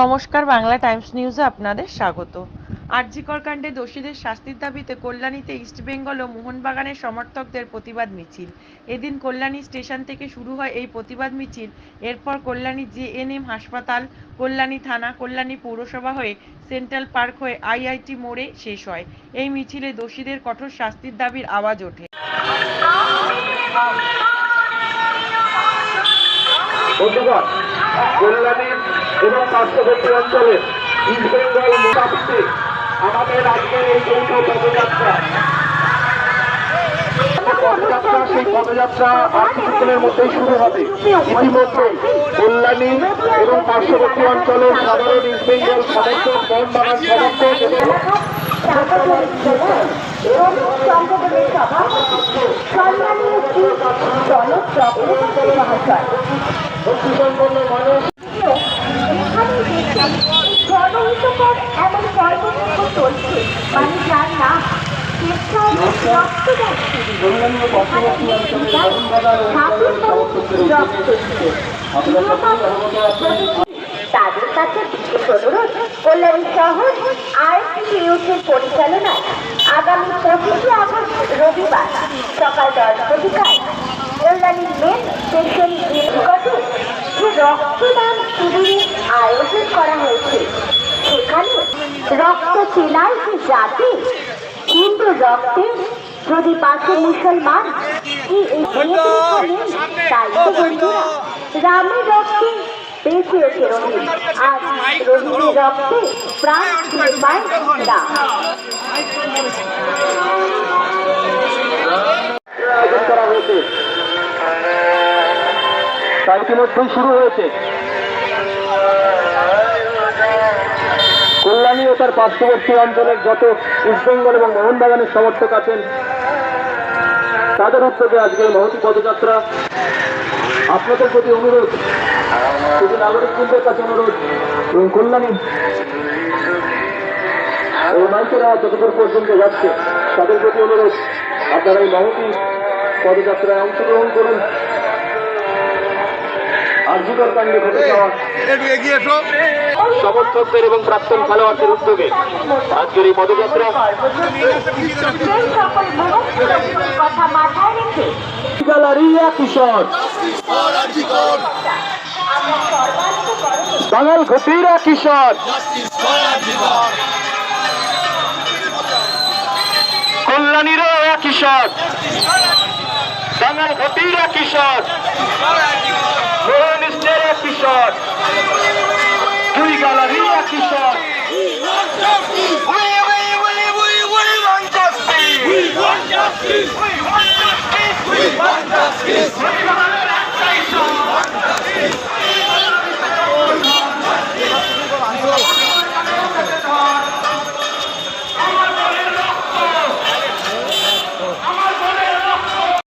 নমস্কার, বাংলা টাইমস নিউজে আপনাদের স্বাগত। আরজিকর কাণ্ডে দোষীদের শাস্তির দাবিতে কল্যাণীতে ইস্টবেঙ্গল ও মোহনবাগানের সমর্থকদের প্রতিবাদ মিছিল। এদিন কল্যাণী স্টেশন থেকে শুরু হয় এই প্রতিবাদ মিছিল। এরপর কল্যাণী জেএনএম হাসপাতাল, কল্যাণী থানা, কল্যাণী পৌরসভা হয়ে সেন্ট্রাল পার্ক হয়ে আইআইটি মোড়ে শেষ হয়। এই মিছিলে দোষীদের কঠোর শাস্তির দাবির আওয়াজ ওঠে। কল্যাণী এবং পার্শ্ববর্তী অঞ্চলের ইস্টবেঙ্গল মোটামুটি আমাদের আজকের এই যৌথ পদযাত্রা সেই পদযাত্রা আর কিছুক্ষণের মধ্যেই শুরু হবে। ইতিমধ্যে কল্যাণী এবং পার্শ্ববর্তী অঞ্চলের সাধারণ ইস্টবেঙ্গল সমর্থক, মোহনবাগান সমর্থক এবং মানুষ তাদের কাছে বিশেষ অনুরোধ, কল্যাণী শহর আইসিইউসির পরিচালনায় আগামী 25 আগস্ট রবিবার সকাল 10টায় কল্যাণীর মেন স্টেশন নিকটে যে রক্তদান শিবিরের আয়োজন করা হয়েছে, সেখানে রক্ত চেনার যে জাতি, কিন্তু রক্তে যদি পাশে মুসলমান কি এই তাই তো বন্ধুরা, রামের রক্তে বেঁচে ওঠে রহিম, আর রহিমের রক্তে প্রাণ ফিরে পায় রাম। আয়োজন করা হয়েছে, তা ইতিমধ্যেই শুরু হয়েছে। কল্যাণী ও তার পার্শ্ববর্তী অঞ্চলের যত ইস্টবেঙ্গল এবং মোহনবাগানের সমর্থক আছেন, তাদের উদ্যোগে আজকের মহতী পদযাত্রা। আপনাদের প্রতি অনুরোধ, শুধু নাগরিকবৃন্দের কাছে অনুরোধ, এবং কল্যাণী এই মাইকেরা যতদূর পর্যন্ত যাচ্ছে তাদের প্রতি অনুরোধ, আপনারা এই মহতী পদযাত্রায় অংশগ্রহণ করুন। আরজিকর কাণ্ডে ঘটে যাওয়া সমর্থকদের এবং প্রাক্তন খেলোয়াড়দের উদ্যোগে আজকের এই পদযাত্রা কিশোর বাঙাল ঘটিরা কিশোর কল্যাণীরও কিশোর বাঙাল ঘটিরা কিশোর